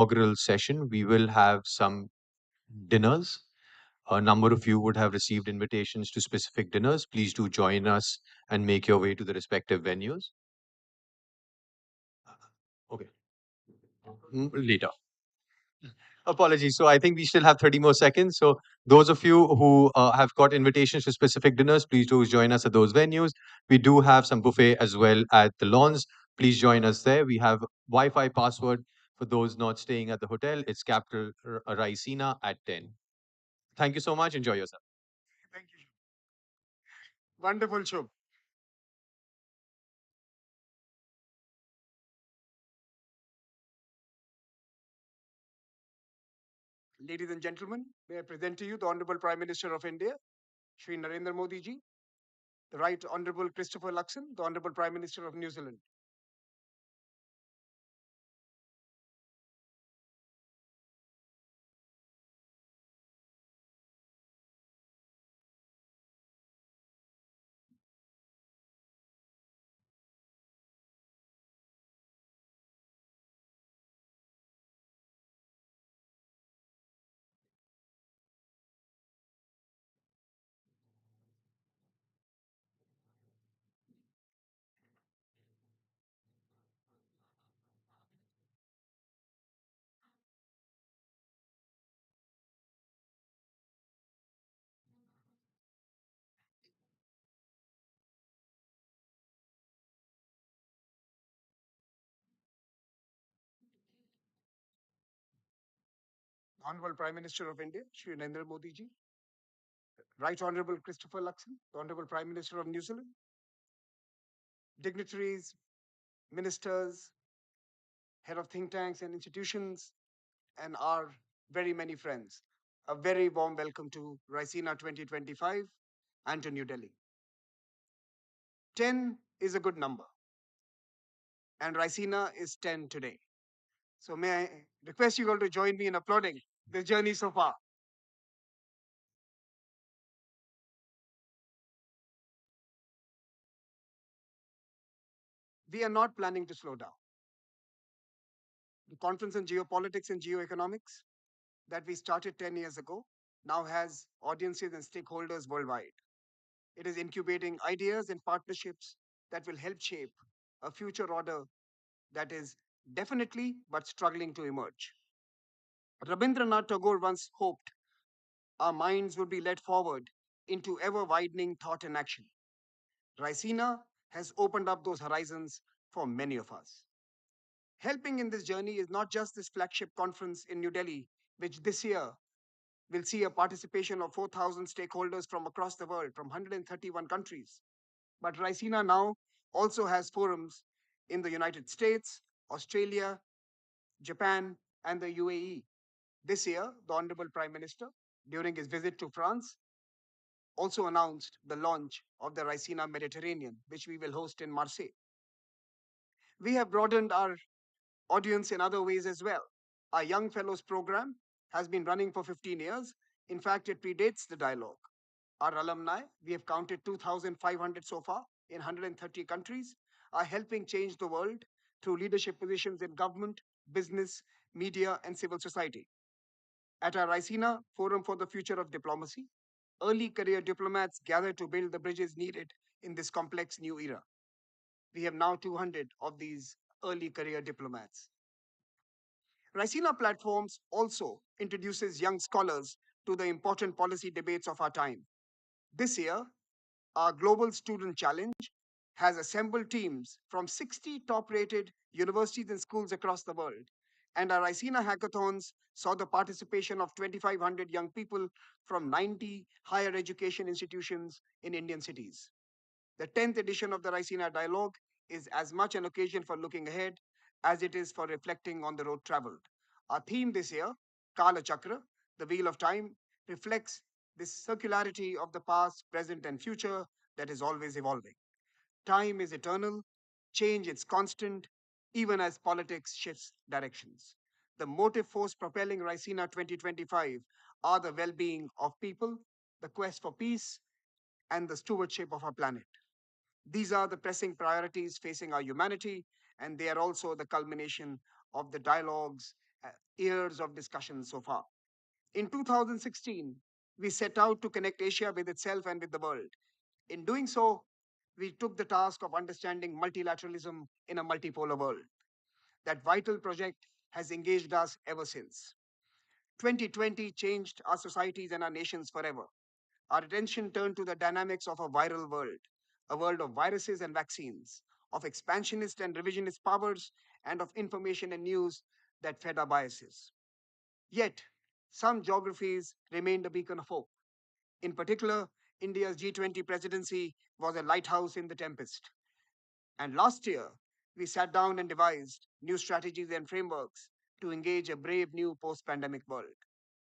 inaugural session, we will have some dinners. A number of you would have received invitations to specific dinners. Please do join us and make your way to the respective venues. Okay. Later. Apologies. So I think we still have 30 more seconds. So those of you who have got invitations to specific dinners, please do join us at those venues. We do have some buffet as well at the lawns. Please join us there. We have Wi-Fi password for those not staying at the hotel. It's capital Raisina at 10. Thank you so much. Enjoy yourself. Thank you. Wonderful show. Ladies and gentlemen, may I present to you the Honorable Prime Minister of India, Shri Narendra Modi ji, the Right Honorable Christopher Luxon, the Honorable Prime Minister of New Zealand. Honorable Prime Minister of India, Shri Narendra Modi ji, Right Honorable Christopher Luxon, the Honorable Prime Minister of New Zealand, dignitaries, ministers, head of think tanks and institutions, and our very many friends. A very warm welcome to Raisina 2025 and to New Delhi. 10 is a good number, and Raisina is 10 today. So may I request you all to join me in applauding the journey so far. We are not planning to slow down. The Conference on Geopolitics and Geoeconomics that we started 10 years ago now has audiences and stakeholders worldwide. It is incubating ideas and partnerships that will help shape a future order that is definitely but struggling to emerge. Rabindranath Tagore once hoped our minds would be led forward into ever widening thought and action. Raisina has opened up those horizons for many of us. Helping in this journey is not just this flagship conference in New Delhi, which this year will see a participation of 4,000 stakeholders from across the world, from 131 countries. But Raisina now also has forums in the United States, Australia, Japan, and the UAE. This year, the Honorable Prime Minister, during his visit to France, also announced the launch of the Raisina Mediterranean, which we will host in Marseille. We have broadened our audience in other ways as well. Our Young Fellows program has been running for 15 years. In fact, it predates the dialogue. Our alumni, we have counted 2,500 so far in 130 countries, are helping change the world through leadership positions in government, business, media, and civil society. At our Raisina Forum for the Future of Diplomacy, early career diplomats gather to build the bridges needed in this complex new era. We have now 200 of these early career diplomats. Raisina Platforms also introduces young scholars to the important policy debates of our time. This year, our Global Student Challenge has assembled teams from 60 top rated universities and schools across the world. And our Raisina hackathons saw the participation of 2,500 young people from 90 higher education institutions in Indian cities. The 10th edition of the Raisina Dialogue is as much an occasion for looking ahead as it is for reflecting on the road traveled. Our theme this year, Kala Chakra, the Wheel of Time, reflects this circularity of the past, present, and future that is always evolving. Time is eternal, change is constant, even as politics shifts directions. The motive force propelling Raisina 2025 are the well being of people, the quest for peace, and the stewardship of our planet. These are the pressing priorities facing our humanity, and they are also the culmination of the dialogues years of discussion so far. In 2016, we set out to connect Asia with itself and with the world. In doing so, we took the task of understanding multilateralism in a multipolar world. That vital project has engaged us ever since. 2020 changed our societies and our nations forever. Our attention turned to the dynamics of a viral world, a world of viruses and vaccines, of expansionist and revisionist powers, and of information and news that fed our biases. Yet, some geographies remained a beacon of hope. In particular, India's G20 presidency was a lighthouse in the tempest. And last year, we sat down and devised new strategies and frameworks to engage a brave new post pandemic world.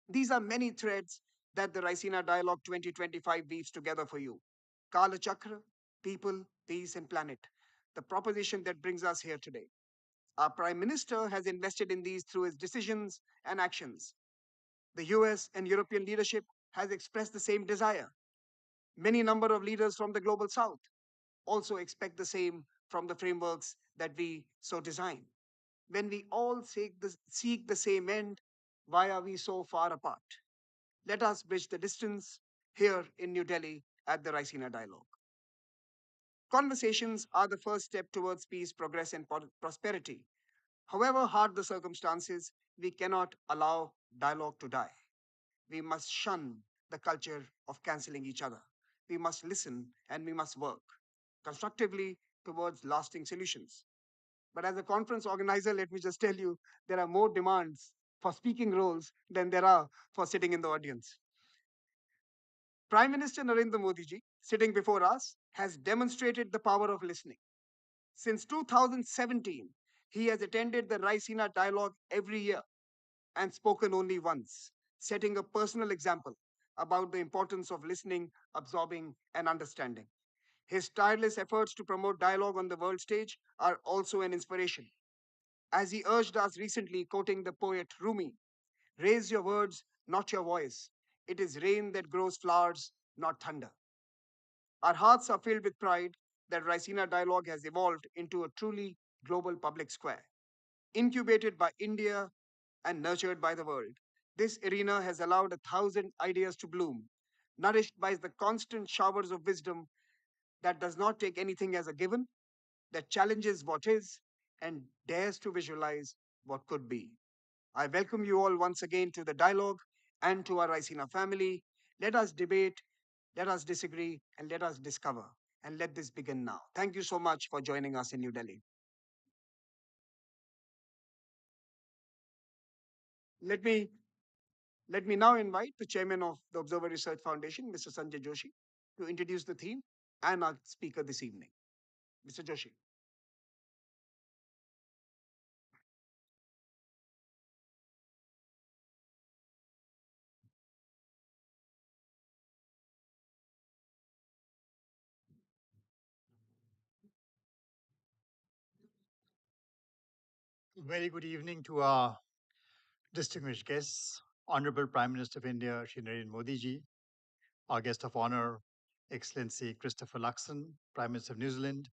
These are many threads that the Raisina Dialogue 2025 weaves together for you. Kala Chakra, people, peace, and planet, the proposition that brings us here today. Our Prime Minister has invested in these through his decisions and actions. The US and European leadership has expressed the same desire. Many number of leaders from the global south also expect the same from the frameworks that we so design. When we all seek the same end, why are we so far apart? Let us bridge the distance here in New Delhi at the Raisina Dialogue. Conversations are the first step towards peace, progress, and prosperity. However hard the circumstances, we cannot allow dialogue to die. We must shun the culture of canceling each other. We must listen and we must work constructively towards lasting solutions. But as a conference organizer, let me just tell you, there are more demands for speaking roles than there are for sitting in the audience. Prime Minister Narendra Modi ji, sitting before us, has demonstrated the power of listening. Since 2017, he has attended the Raisina dialogue every year and spoken only once, setting a personal example about the importance of listening, absorbing, and understanding. His tireless efforts to promote dialogue on the world stage are also an inspiration. As he urged us recently, quoting the poet Rumi, raise your words, not your voice. It is rain that grows flowers, not thunder. Our hearts are filled with pride that Raisina Dialogue has evolved into a truly global public square. Incubated by India and nurtured by the world, this arena has allowed 1,000 ideas to bloom, nourished by the constant showers of wisdom that does not take anything as a given, that challenges what is, and dares to visualize what could be. I welcome you all once again to the dialogue and to our Raisina family. Let us debate, let us disagree, and let us discover. And let this begin now. Thank you so much for joining us in New Delhi. Let me let me now invite the chairman of the Observer Research Foundation, Mr. Sanjay Joshi, to introduce the theme and our speaker this evening. Mr. Joshi. Very good evening to our distinguished guests, Honorable Prime Minister of India, Shri Narendra Modi ji, our guest of honor, Excellency Christopher Luxon, Prime Minister of New Zealand,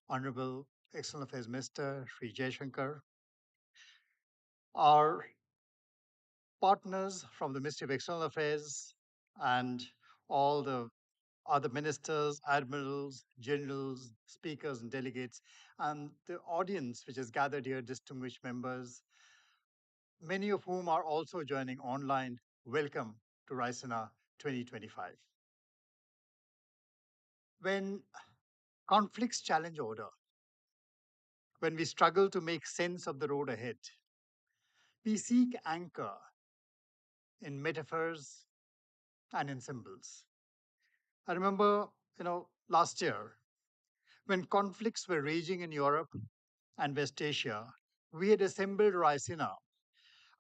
Honorable External Affairs Minister, Shri Jaishankar, our partners from the Ministry of External Affairs, and all the other ministers, admirals, generals, speakers, and delegates, and the audience which is gathered here, distinguished members, many of whom are also joining online. Welcome to Raisina 2025. When conflicts challenge order, when we struggle to make sense of the road ahead, we seek anchor in metaphors and in symbols. I remember, last year, when conflicts were raging in Europe and West Asia, we had assembled Raisina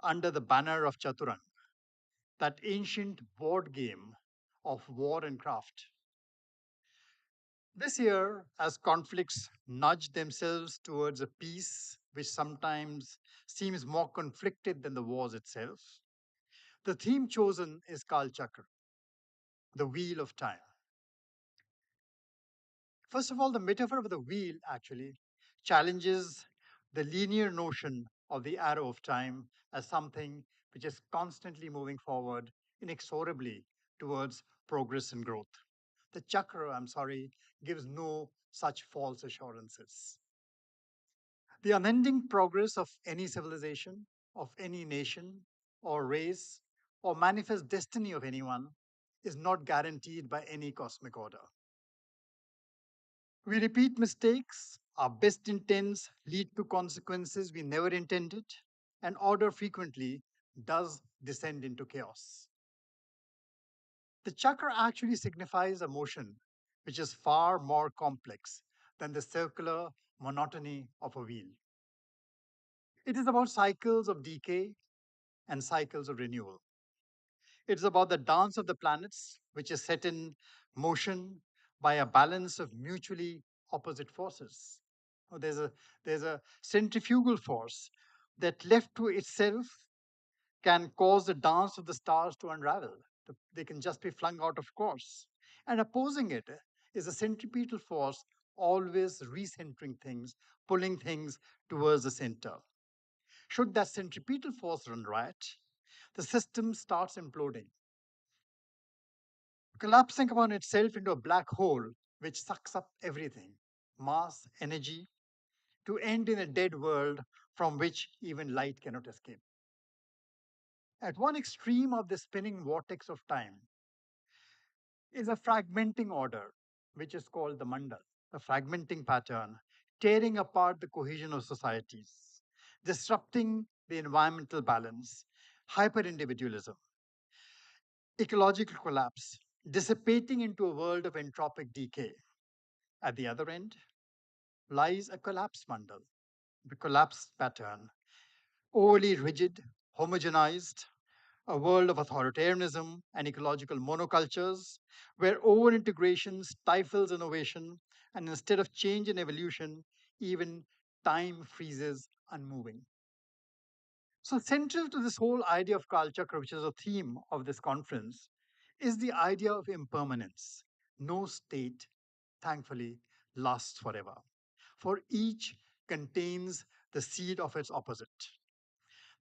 under the banner of Chaturang, that ancient board game of war and craft. This year, as conflicts nudge themselves towards a peace which sometimes seems more conflicted than the wars itself, the theme chosen is Kal Chakra, the wheel of time. First of all, the metaphor of the wheel actually challenges the linear notion of the arrow of time as something which is constantly moving forward inexorably towards progress and growth. The chakra, I'm sorry, gives no such false assurances. The unending progress of any civilization, of any nation or race, or manifest destiny of anyone is not guaranteed by any cosmic order. We repeat mistakes, our best intents lead to consequences we never intended, and order frequently does descend into chaos. The chakra actually signifies a motion which is far more complex than the circular monotony of a wheel. It is about cycles of decay and cycles of renewal. It's about the dance of the planets, which is set in motion by a balance of mutually opposite forces. Oh, there's a centrifugal force that, left to itself, can cause the dance of the stars to unravel. They can just be flung out of course. And opposing it is a centripetal force, always recentering things, pulling things towards the center. Should that centripetal force run riot, the system starts imploding, collapsing upon itself into a black hole which sucks up everything, mass, energy, to end in a dead world from which even light cannot escape. At one extreme of the spinning vortex of time is a fragmenting order, which is called the mandal, a fragmenting pattern, tearing apart the cohesion of societies, disrupting the environmental balance, hyper individualism, ecological collapse, dissipating into a world of entropic decay. At the other end lies a collapse mandal, the collapse pattern, overly rigid, homogenized, a world of authoritarianism and ecological monocultures, where over integration stifles innovation, and instead of change and evolution, even time freezes unmoving. So, central to this whole idea of Kal Chakra, which is a theme of this conference, is the idea of impermanence. No state, thankfully, lasts forever, for each contains the seed of its opposite.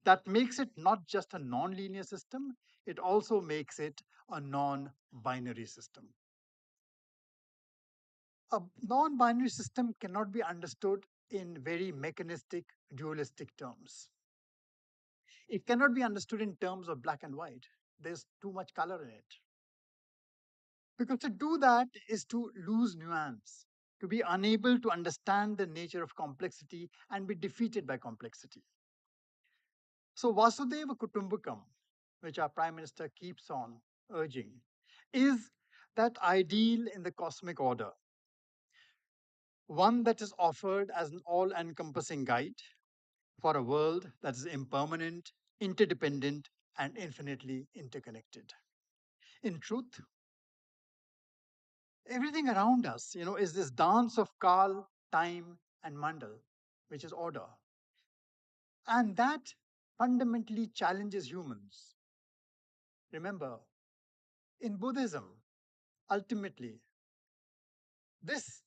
That makes it not just a non-linear system, it also makes it a non-binary system. A non-binary system cannot be understood in very mechanistic, dualistic terms. It cannot be understood in terms of black and white. There's too much color in it. Because to do that is to lose nuance, to be unable to understand the nature of complexity and be defeated by complexity. So Vasudeva Kutumbakam, which our Prime Minister keeps on urging, is that ideal in the cosmic order, one that is offered as an all-encompassing guide for a world that is impermanent, interdependent, and infinitely interconnected. In truth, everything around us, is this dance of Kal, time, and Mandal, which is order. And that fundamentally challenges humans. Remember, in Buddhism, ultimately, this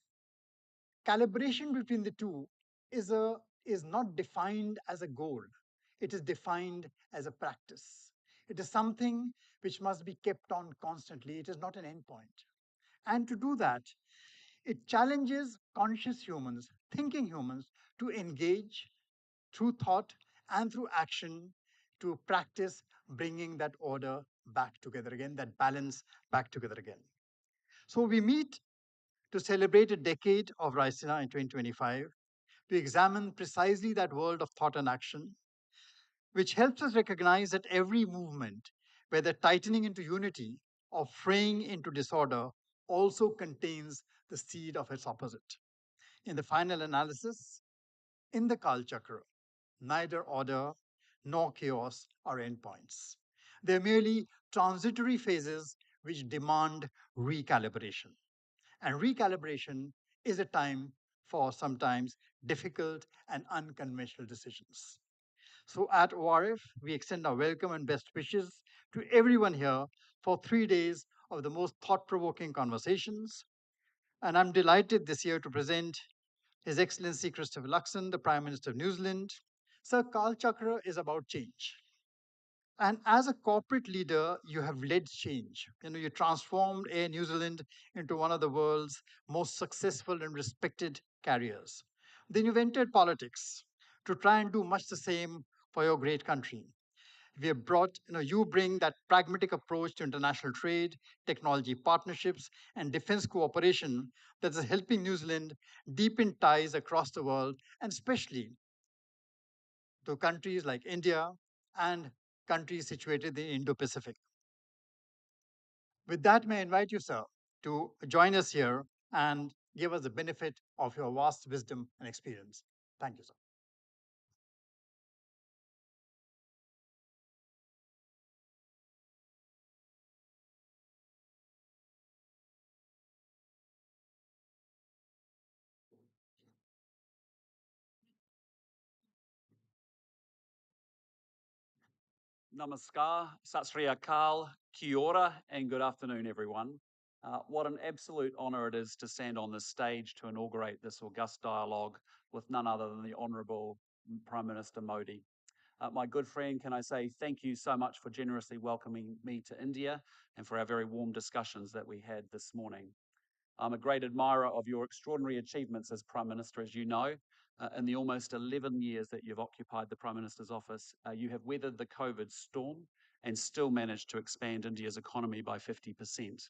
calibration between the two is not defined as a goal. It is defined as a practice. It is something which must be kept on constantly. It is not an endpoint. And to do that, it challenges conscious humans, thinking humans, to engage through thought and through action to practice bringing that order back together again, that balance back together again. So we meet to celebrate a decade of Raisina in 2025, to examine precisely that world of thought and action, which helps us recognize that every movement, whether tightening into unity or fraying into disorder, also contains the seed of its opposite. In the final analysis, in the Kal Chakra, neither order nor chaos are endpoints. They're merely transitory phases which demand recalibration. And recalibration is a time for sometimes difficult and unconventional decisions. So at ORF, we extend our welcome and best wishes to everyone here for 3 days of the most thought provoking conversations. And I'm delighted this year to present His Excellency Christopher Luxon, the Prime Minister of New Zealand, Sir, Kal Chakra is about change. And as a corporate leader, you have led change. You transformed Air New Zealand into one of the world's most successful and respected carriers. Then you've entered politics to try and do much the same for your great country. We have brought, you bring that pragmatic approach to international trade, technology partnerships, and defense cooperation that is helping New Zealand deepen ties across the world, and especially to countries like India and countries situated in the Indo-Pacific. With that, may I invite you, sir, to join us here and give us the benefit of your vast wisdom and experience. Thank you, sir. Namaskar, Sat Sri Akal, Kia ora, and good afternoon, everyone. What an absolute honour it is to stand on this stage to inaugurate this august dialogue with none other than the Honourable Prime Minister Modi. My good friend, can I say thank you so much for generously welcoming me to India and for our very warm discussions that we had this morning. I'm a great admirer of your extraordinary achievements as Prime Minister, as you know. In the almost 11 years that you've occupied the Prime Minister's office, you have weathered the COVID storm and still managed to expand India's economy by 50%.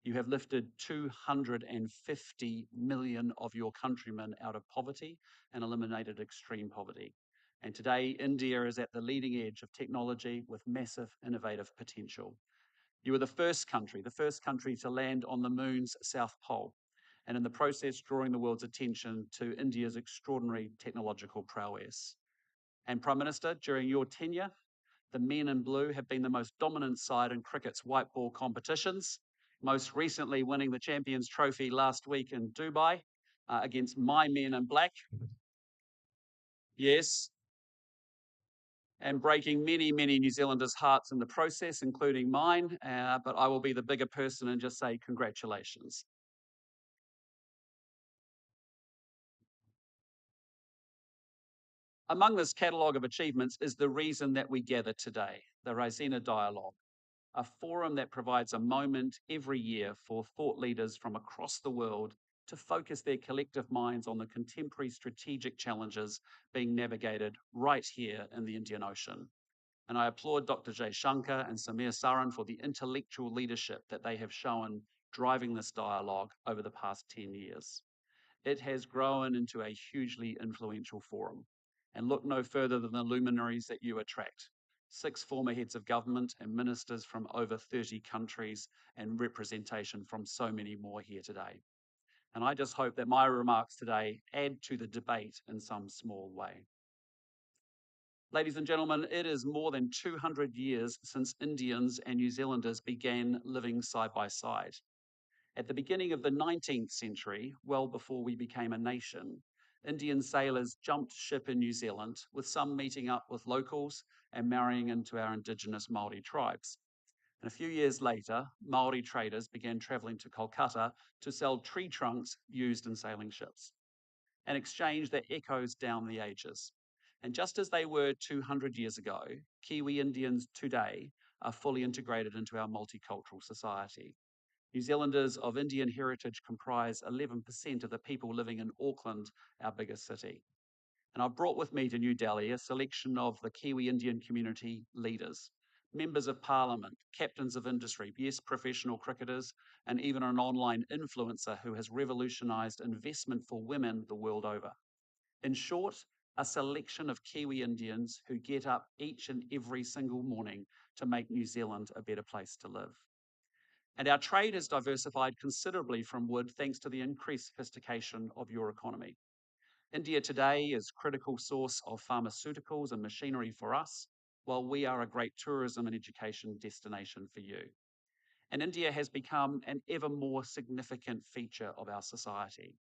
You have lifted 250 million of your countrymen out of poverty and eliminated extreme poverty. And today, India is at the leading edge of technology with massive innovative potential. You were the first country to land on the moon's south pole, and in the process drawing the world's attention to India's extraordinary technological prowess. And Prime Minister, during your tenure, the men in blue have been the most dominant side in cricket's white ball competitions, most recently winning the Champions Trophy last week in Dubai against my men in black. Yes, and breaking many, many New Zealanders' hearts in the process, including mine. But I will be the bigger person and just say congratulations. Among this catalogue of achievements is the reason that we gather today, the Raisina Dialogue, a forum that provides a moment every year for thought leaders from across the world to focus their collective minds on the contemporary strategic challenges being navigated right here in the Indian Ocean. And I applaud Dr. Jay Shankar and Samir Saran for the intellectual leadership that they have shown driving this dialogue over the past 10 years. It has grown into a hugely influential forum. And look no further than the luminaries that you attract. 6 former heads of government and ministers from over 30 countries and representation from so many more here today. And I just hope that my remarks today add to the debate in some small way. Ladies and gentlemen, it is more than 200 years since Indians and New Zealanders began living side by side. At the beginning of the 19th century, well before we became a nation, Indian sailors jumped ship in New Zealand, with some meeting up with locals and marrying into our indigenous Maori tribes. And a few years later, Maori traders began traveling to Kolkata to sell tree trunks used in sailing ships, an exchange that echoes down the ages. And just as they were 200 years ago, Kiwi Indians today are fully integrated into our multicultural society. New Zealanders of Indian heritage comprise 11% of the people living in Auckland, our biggest city. And I've brought with me to New Delhi a selection of the Kiwi Indian community leaders, members of parliament, captains of industry, yes, professional cricketers, and even an online influencer who has revolutionized investment for women the world over. In short, a selection of Kiwi Indians who get up each and every single morning to make New Zealand a better place to live. And our trade has diversified considerably from wood thanks to the increased sophistication of your economy. India today is a critical source of pharmaceuticals and machinery for us, while we are a great tourism and education destination for you. And India has become an ever more significant feature of our society.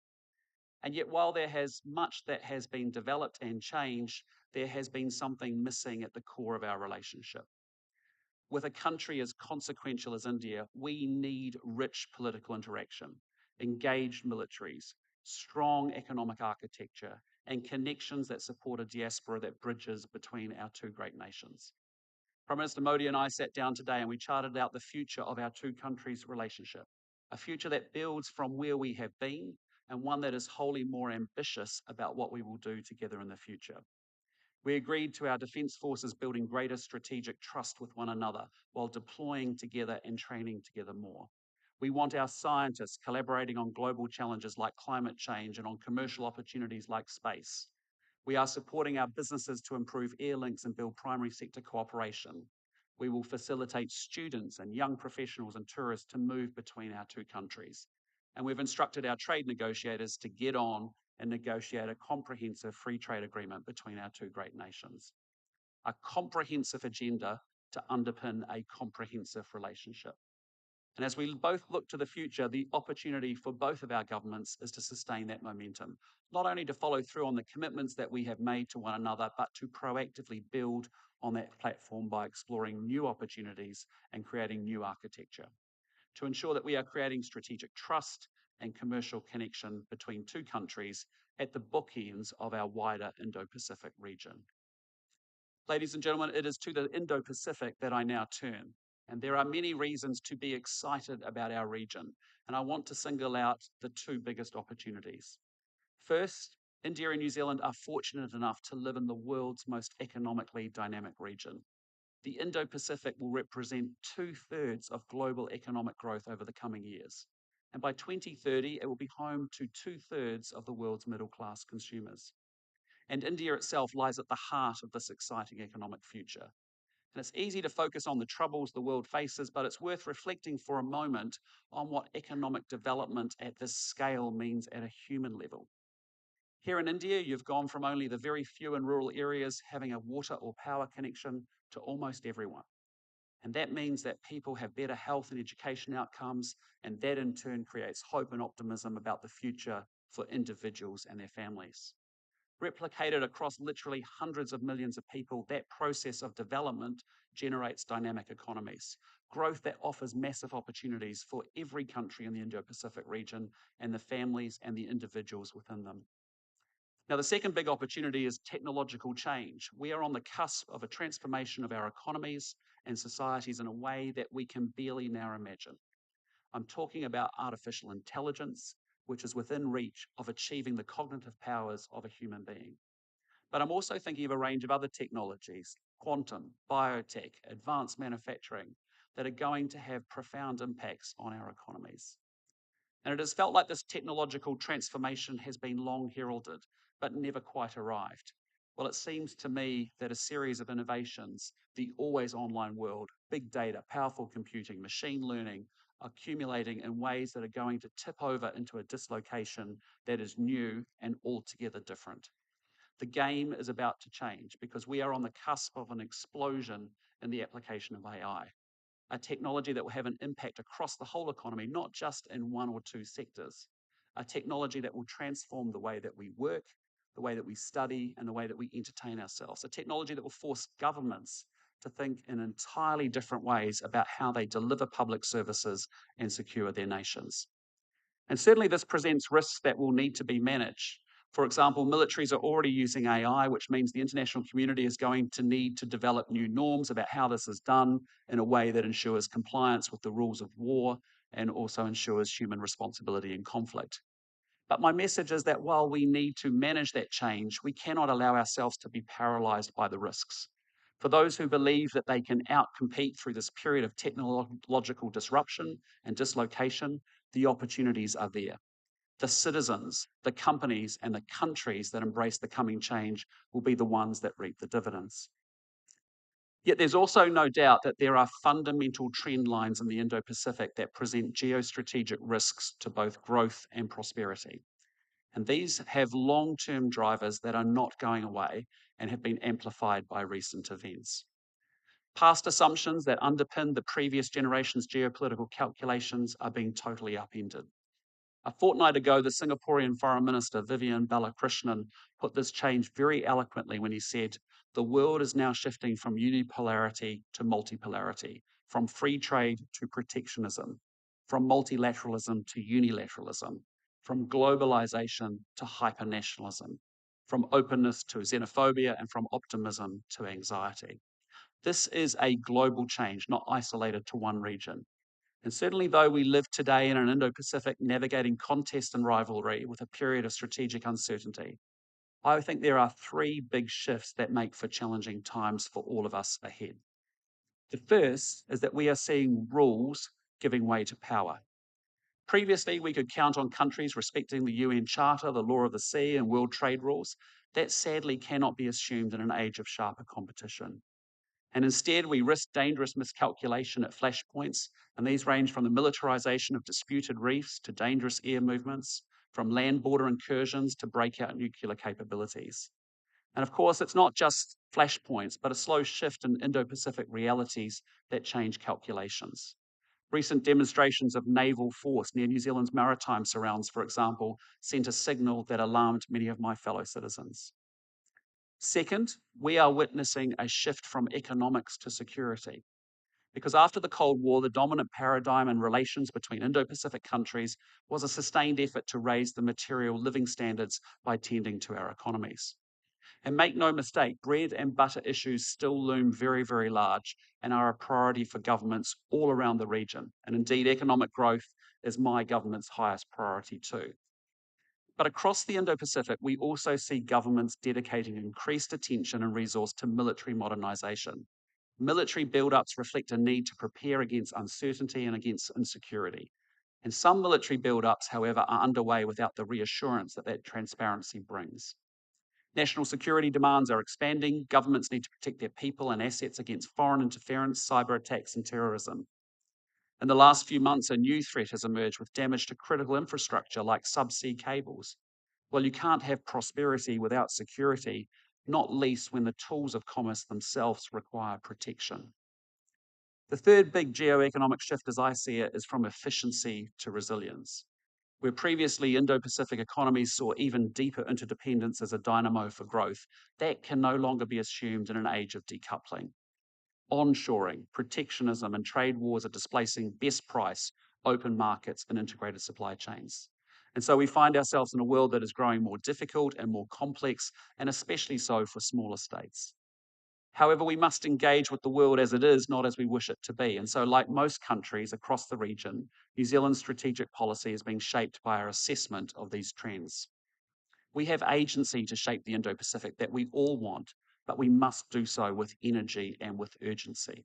And yet, while there has much that has been developed and changed, there has been something missing at the core of our relationship. With a country as consequential as India, we need rich political interaction, engaged militaries, strong economic architecture, and connections that support a diaspora that bridges between our two great nations. Prime Minister Modi and I sat down today and we charted out the future of our two countries' relationship, a future that builds from where we have been and one that is wholly more ambitious about what we will do together in the future. We agreed to our defence forces building greater strategic trust with one another while deploying together and training together more. We want our scientists collaborating on global challenges like climate change and on commercial opportunities like space. We are supporting our businesses to improve air links and build primary sector cooperation. We will facilitate students and young professionals and tourists to move between our two countries. And we've instructed our trade negotiators to get on and negotiate a comprehensive free trade agreement between our two great nations. A comprehensive agenda to underpin a comprehensive relationship. And as we both look to the future, the opportunity for both of our governments is to sustain that momentum, not only to follow through on the commitments that we have made to one another, but to proactively build on that platform by exploring new opportunities and creating new architecture, to ensure that we are creating strategic trust and commercial connection between two countries at the bookends of our wider Indo-Pacific region. Ladies and gentlemen, it is to the Indo-Pacific that I now turn. And there are many reasons to be excited about our region. And I want to single out the two biggest opportunities. First, India and New Zealand are fortunate enough to live in the world's most economically dynamic region. The Indo-Pacific will represent 2/3 of global economic growth over the coming years. And by 2030, it will be home to 2/3 of the world's middle-class consumers. And India itself lies at the heart of this exciting economic future. And it's easy to focus on the troubles the world faces, but it's worth reflecting for a moment on what economic development at this scale means at a human level. Here in India, you've gone from only the very few in rural areas having a water or power connection to almost everyone. And that means that people have better health and education outcomes, and that in turn creates hope and optimism about the future for individuals and their families. Replicated across literally hundreds of millions of people, that process of development generates dynamic economies, growth that offers massive opportunities for every country in the Indo-Pacific region and the families and the individuals within them. Now, the second big opportunity is technological change. We are on the cusp of a transformation of our economies and societies in a way that we can barely now imagine. I'm talking about artificial intelligence, which is within reach of achieving the cognitive powers of a human being. But I'm also thinking of a range of other technologies, quantum, biotech, advanced manufacturing, that are going to have profound impacts on our economies. And it has felt like this technological transformation has been long heralded, but never quite arrived. Well, it seems to me that a series of innovations, the always online world, big data, powerful computing, machine learning, accumulating in ways that are going to tip over into a dislocation that is new and altogether different. The game is about to change because we are on the cusp of an explosion in the application of AI, a technology that will have an impact across the whole economy, not just in one or two sectors, a technology that will transform the way that we work, the way that we study, and the way that we entertain ourselves, a technology that will force governments to think in entirely different ways about how they deliver public services and secure their nations. And certainly this presents risks that will need to be managed. For example, militaries are already using AI, which means the international community is going to need to develop new norms about how this is done in a way that ensures compliance with the rules of war and also ensures human responsibility in conflict. But my message is that while we need to manage that change, we cannot allow ourselves to be paralyzed by the risks. For those who believe that they can outcompete through this period of technological disruption and dislocation, the opportunities are there. The citizens, the companies, and the countries that embrace the coming change will be the ones that reap the dividends. Yet there's also no doubt that there are fundamental trend lines in the Indo-Pacific that present geostrategic risks to both growth and prosperity. And these have long-term drivers that are not going away and have been amplified by recent events. Past assumptions that underpin the previous generation's geopolitical calculations are being totally upended. A fortnight ago, the Singaporean Foreign Minister, Vivian Balakrishnan, put this change very eloquently when he said, "The world is now shifting from unipolarity to multipolarity, from free trade to protectionism, from multilateralism to unilateralism, from globalization to hypernationalism." from openness to xenophobia, and from optimism to anxiety. This is a global change, not isolated to one region. And certainly, though we live today in an Indo-Pacific navigating contest and rivalry with a period of strategic uncertainty, I think there are three big shifts that make for challenging times for all of us ahead. The first is that we are seeing rules giving way to power. Previously, we could count on countries respecting the UN Charter, the law of the sea, and world trade rules. That sadly cannot be assumed in an age of sharper competition. And instead, we risk dangerous miscalculation at flashpoints, and these range from the militarization of disputed reefs to dangerous air movements, from land border incursions to breakout nuclear capabilities. And of course, it's not just flashpoints, but a slow shift in Indo-Pacific realities that change calculations. Recent demonstrations of naval force near New Zealand's maritime surrounds, for example, sent a signal that alarmed many of my fellow citizens. Second, we are witnessing a shift from economics to security. Because after the Cold War, the dominant paradigm in relations between Indo-Pacific countries was a sustained effort to raise the material living standards by tending to our economies. And make no mistake, bread and butter issues still loom very, very large and are a priority for governments all around the region. And indeed, economic growth is my government's highest priority too. But across the Indo-Pacific, we also see governments dedicating increased attention and resource to military modernization. Military build-ups reflect a need to prepare against uncertainty and against insecurity. And some military build-ups, however, are underway without the reassurance that transparency brings. National security demands are expanding. Governments need to protect their people and assets against foreign interference, cyber attacks, and terrorism. In the last few months, a new threat has emerged with damage to critical infrastructure like subsea cables. Well, you can't have prosperity without security, not least when the tools of commerce themselves require protection. The third big geoeconomic shift, as I see it, is from efficiency to resilience. Where previously Indo-Pacific economies saw even deeper interdependence as a dynamo for growth, that can no longer be assumed in an age of decoupling. Onshoring, protectionism, and trade wars are displacing best price, open markets, and integrated supply chains. And so we find ourselves in a world that is growing more difficult and more complex, and especially so for smaller states. However, we must engage with the world as it is, not as we wish it to be. And so, like most countries across the region, New Zealand's strategic policy is being shaped by our assessment of these trends. We have agency to shape the Indo-Pacific that we all want, but we must do so with energy and with urgency.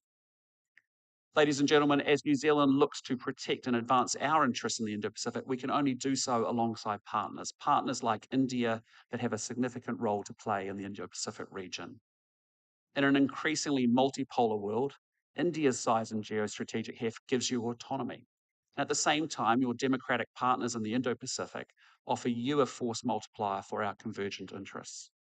Ladies and gentlemen, as New Zealand looks to protect and advance our interests in the Indo-Pacific, we can only do so alongside partners like India that have a significant role to play in the Indo-Pacific region. In an increasingly multipolar world, India's size and geostrategic heft gives you autonomy. And at the same time, your democratic partners in the Indo-Pacific offer you a force multiplier for our convergent interests.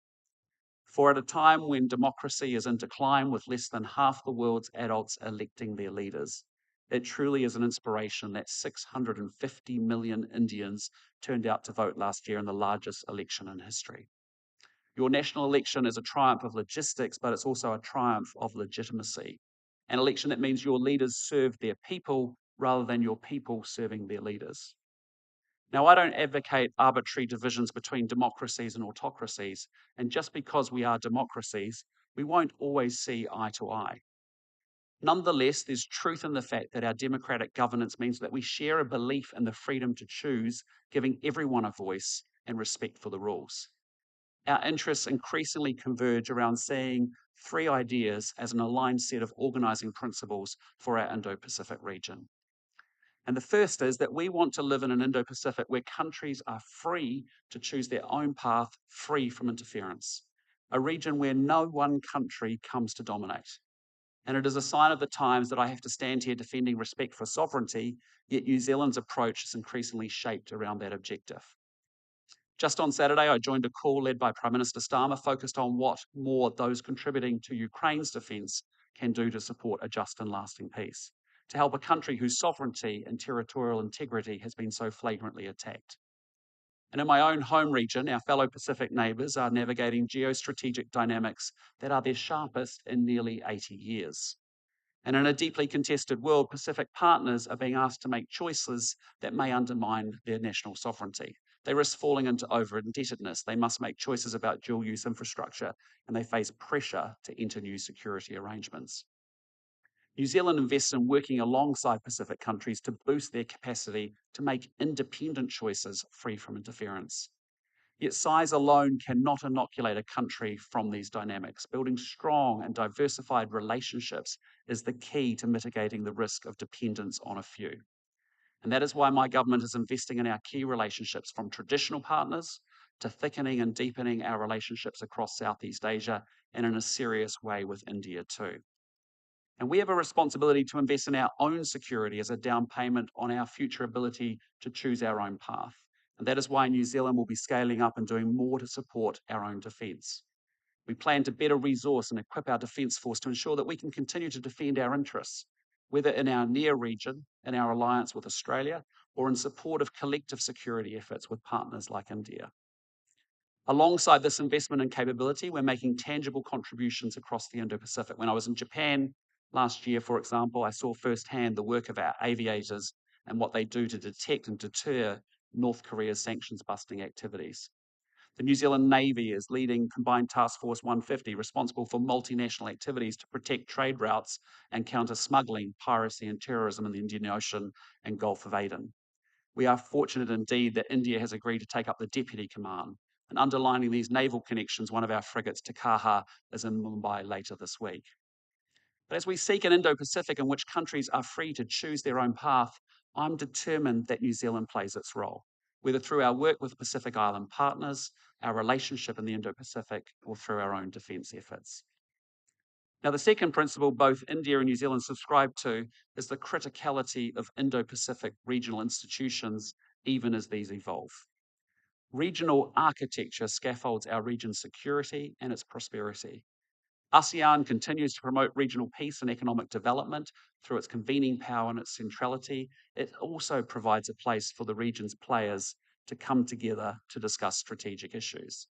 For at a time when democracy is in decline with less than half the world's adults electing their leaders, it truly is an inspiration that 650 million Indians turned out to vote last year in the largest election in history. Your national election is a triumph of logistics, but it's also a triumph of legitimacy. An election that means your leaders serve their people rather than your people serving their leaders. Now, I don't advocate arbitrary divisions between democracies and autocracies, and just because we are democracies, we won't always see eye to eye. Nonetheless, there's truth in the fact that our democratic governance means that we share a belief in the freedom to choose, giving everyone a voice and respect for the rules. Our interests increasingly converge around seeing three ideas as an aligned set of organizing principles for our Indo-Pacific region. And the first is that we want to live in an Indo-Pacific where countries are free to choose their own path, free from interference. A region where no one country comes to dominate. And it is a sign of the times that I have to stand here defending respect for sovereignty, yet New Zealand's approach is increasingly shaped around that objective. Just on Saturday, I joined a call led by Prime Minister Starmer focused on what more those contributing to Ukraine's defence can do to support a just and lasting peace, to help a country whose sovereignty and territorial integrity has been so flagrantly attacked. And in my own home region, our fellow Pacific neighbours are navigating geostrategic dynamics that are their sharpest in nearly 80 years. And in a deeply contested world, Pacific partners are being asked to make choices that may undermine their national sovereignty. They risk falling into over-indebtedness. They must make choices about dual-use infrastructure, and they face pressure to enter new security arrangements. New Zealand invests in working alongside Pacific countries to boost their capacity to make independent choices free from interference. Yet size alone cannot inoculate a country from these dynamics. Building strong and diversified relationships is the key to mitigating the risk of dependence on a few. And that is why my government is investing in our key relationships, from traditional partners to thickening and deepening our relationships across Southeast Asia, and in a serious way with India too. And we have a responsibility to invest in our own security as a down payment on our future ability to choose our own path. And that is why New Zealand will be scaling up and doing more to support our own defence. We plan to better resource and equip our defence force to ensure that we can continue to defend our interests, whether in our near region, in our alliance with Australia, or in support of collective security efforts with partners like India. Alongside this investment in capability, we're making tangible contributions across the Indo-Pacific. When I was in Japan last year, for example, I saw firsthand the work of our aviators and what they do to detect and deter North Korea's sanctions-busting activities. The New Zealand Navy is leading Combined Task Force 150, responsible for multinational activities to protect trade routes and counter smuggling, piracy, and terrorism in the Indian Ocean and Gulf of Aden. We are fortunate indeed that India has agreed to take up the deputy command. And underlining these naval connections, one of our frigates, Takaha, is in Mumbai later this week. But as we seek an Indo-Pacific in which countries are free to choose their own path, I'm determined that New Zealand plays its role, whether through our work with Pacific Island partners, our relationship in the Indo-Pacific, or through our own defence efforts. Now, the second principle both India and New Zealand subscribe to is the criticality of Indo-Pacific regional institutions, even as these evolve. Regional architecture scaffolds our region's security and its prosperity. ASEAN continues to promote regional peace and economic development through its convening power and its centrality. It also provides a place for the region's players to come together to discuss strategic issues.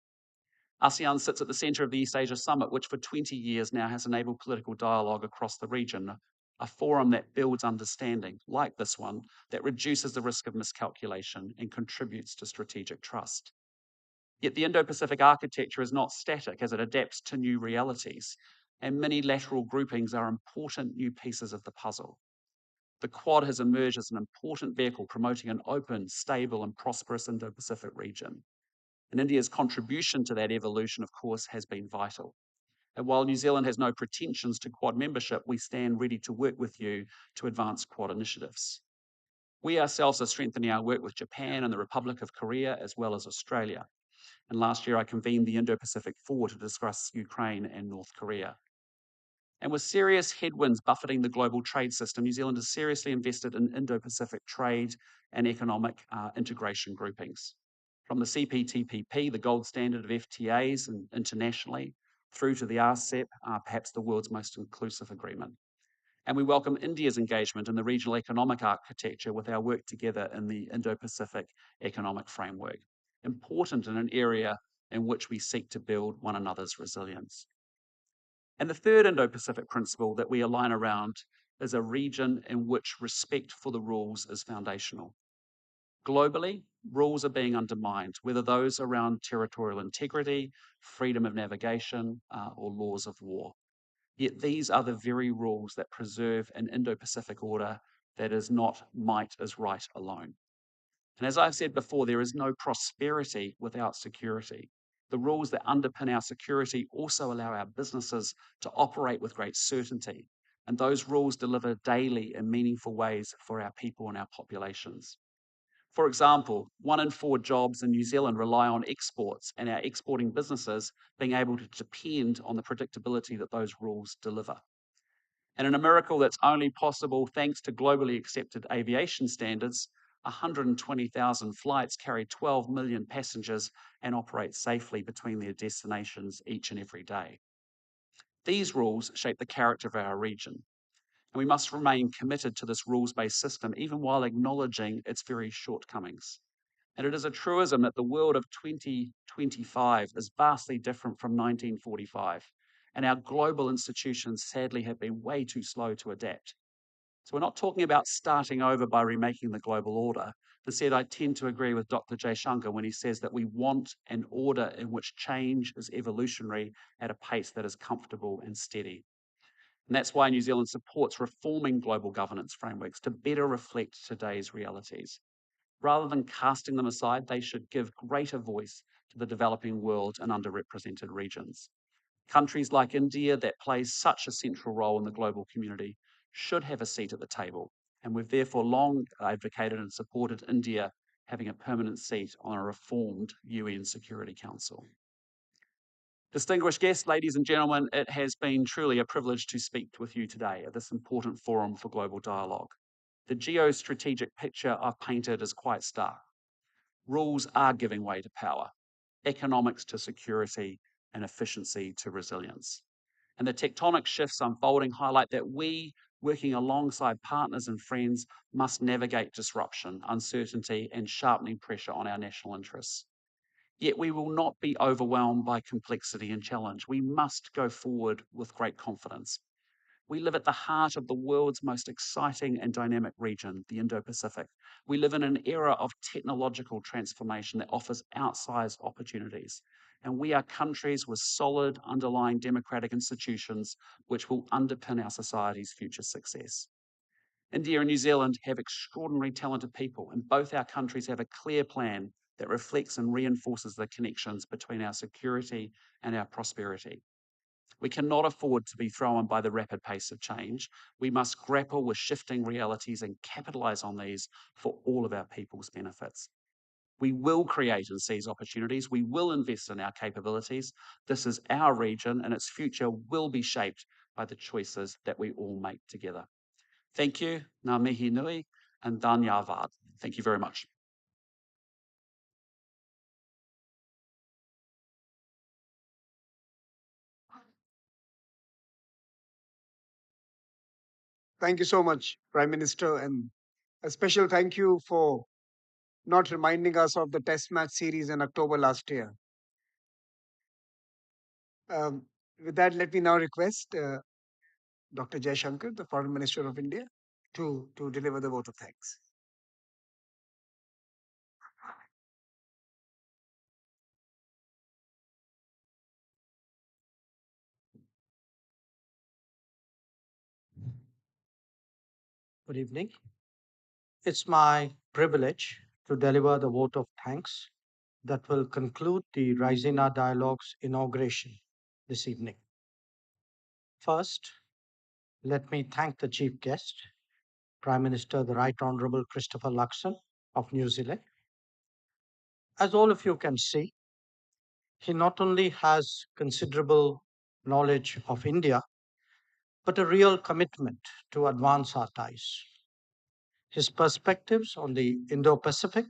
ASEAN sits at the centre of the East Asia Summit, which for 20 years now has enabled political dialogue across the region, a forum that builds understanding, like this one, that reduces the risk of miscalculation and contributes to strategic trust. Yet the Indo-Pacific architecture is not static as it adapts to new realities, and many-lateral groupings are important new pieces of the puzzle. The Quad has emerged as an important vehicle promoting an open, stable, and prosperous Indo-Pacific region. And India's contribution to that evolution, of course, has been vital. And while New Zealand has no pretensions to Quad membership, we stand ready to work with you to advance Quad initiatives. We ourselves are strengthening our work with Japan and the Republic of Korea, as well as Australia. And last year, I convened the Indo-Pacific Four to discuss Ukraine and North Korea. And with serious headwinds buffeting the global trade system, New Zealand has seriously invested in Indo-Pacific trade and economic integration groupings. From the CPTPP, the gold standard of FTAs and internationally, through to the RCEP, perhaps the world's most inclusive agreement. And we welcome India's engagement in the regional economic architecture with our work together in the Indo-Pacific Economic Framework, important in an area in which we seek to build one another's resilience. And the third Indo-Pacific principle that we align around is a region in which respect for the rules is foundational. Globally, rules are being undermined, whether those around territorial integrity, freedom of navigation, or laws of war. Yet these are the very rules that preserve an Indo-Pacific order that is not might is right alone. And as I've said before, there is no prosperity without security. The rules that underpin our security also allow our businesses to operate with great certainty. And those rules deliver daily in meaningful ways for our people and our populations. For example, 1 in 4 jobs in New Zealand rely on exports, and our exporting businesses being able to depend on the predictability that those rules deliver. And in a miracle that's only possible thanks to globally accepted aviation standards, 120,000 flights carry 12 million passengers and operate safely between their destinations each and every day. These rules shape the character of our region, and we must remain committed to this rules-based system even while acknowledging its very shortcomings. And it is a truism that the world of 2025 is vastly different from 1945, and our global institutions sadly have been way too slow to adapt. So we're not talking about starting over by remaking the global order. Instead, I tend to agree with Dr. Jaishankar when he says that we want an order in which change is evolutionary at a pace that is comfortable and steady. And that's why New Zealand supports reforming global governance frameworks to better reflect today's realities. Rather than casting them aside, they should give greater voice to the developing world and underrepresented regions. Countries like India, that plays such a central role in the global community, should have a seat at the table. And we've therefore long advocated and supported India having a permanent seat on a reformed UN Security Council. Distinguished guests, ladies and gentlemen, it has been truly a privilege to speak with you today at this important forum for global dialogue. The geostrategic picture I've painted is quite stark. Rules are giving way to power, economics to security, and efficiency to resilience. And the tectonic shifts unfolding highlight that we, working alongside partners and friends, must navigate disruption, uncertainty, and sharpening pressure on our national interests. Yet we will not be overwhelmed by complexity and challenge. We must go forward with great confidence. We live at the heart of the world's most exciting and dynamic region, the Indo-Pacific. We live in an era of technological transformation that offers outsized opportunities. And we are countries with solid underlying democratic institutions which will underpin our society's future success. India and New Zealand have extraordinary talented people, and both our countries have a clear plan that reflects and reinforces the connections between our security and our prosperity. We cannot afford to be thrown by the rapid pace of change. We must grapple with shifting realities and capitalize on these for all of our people's benefits. We will create and seize opportunities. We will invest in our capabilities. This is our region, and its future will be shaped by the choices that we all make together. Thank you, ngā mihi nui, and dhanyavad. Thank you very much. Thank you so much, Prime Minister, and a special thank you for not reminding us of the Test match series in October last year. Um, with that, let me now request Dr. Jaishankar, the Foreign Minister of India, to deliver the vote of thanks. Good evening. It's my privilege to deliver the vote of thanks that will conclude the Raisina Dialogue's inauguration this evening. First, let me thank the chief guest, Prime Minister the Right Honourable Christopher Luxon of New Zealand. As all of you can see, he not only has considerable knowledge of India, but a real commitment to advance our ties. His perspectives on the Indo-Pacific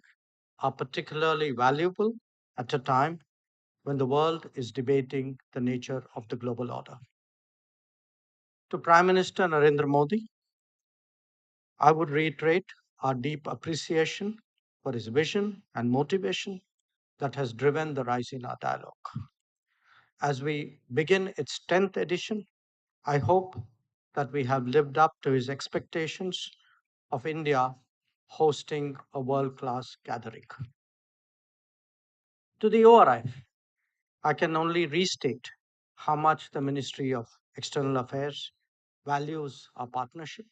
are particularly valuable at a time when the world is debating the nature of the global order. To Prime Minister Narendra Modi, I would reiterate our deep appreciation for his vision and motivation that has driven the Raisina Dialogue. As we begin its 10th edition, I hope that we have lived up to his expectations of India hosting a world-class gathering. To the ORF, I can only restate how much the Ministry of External Affairs values our partnership,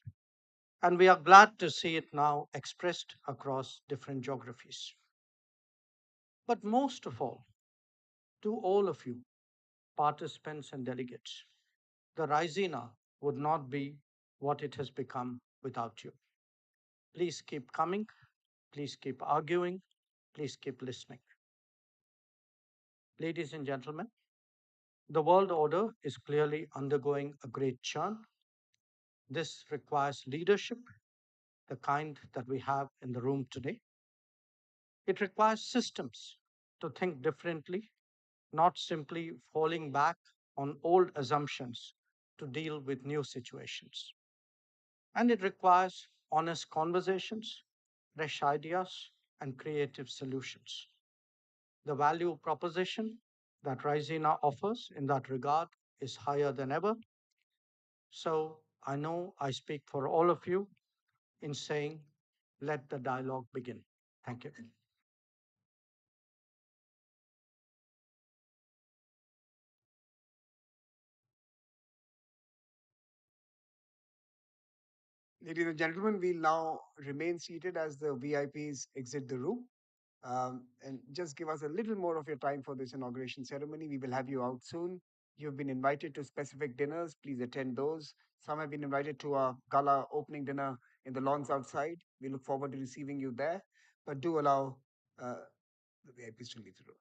and we are glad to see it now expressed across different geographies. But most of all, to all of you, participants and delegates, the Raisina would not be what it has become without you. Please keep coming, please keep arguing, please keep listening. Ladies and gentlemen, the world order is clearly undergoing a great churn. This requires leadership, the kind that we have in the room today. It requires systems to think differently, not simply falling back on old assumptions to deal with new situations. And it requires honest conversations, fresh ideas, and creative solutions. The value proposition that Raisina offers in that regard is higher than ever. So I know I speak for all of you in saying, let the dialogue begin. Thank you. Ladies and gentlemen, we'll now remain seated as the VIPs exit the room. And just give us a little more of your time for this inauguration ceremony. We will have you out soon. You've been invited to specific dinners. Please attend those. Some have been invited to a gala opening dinner in the lawns outside. We look forward to receiving you there. But do allow the VIPs to leave the room.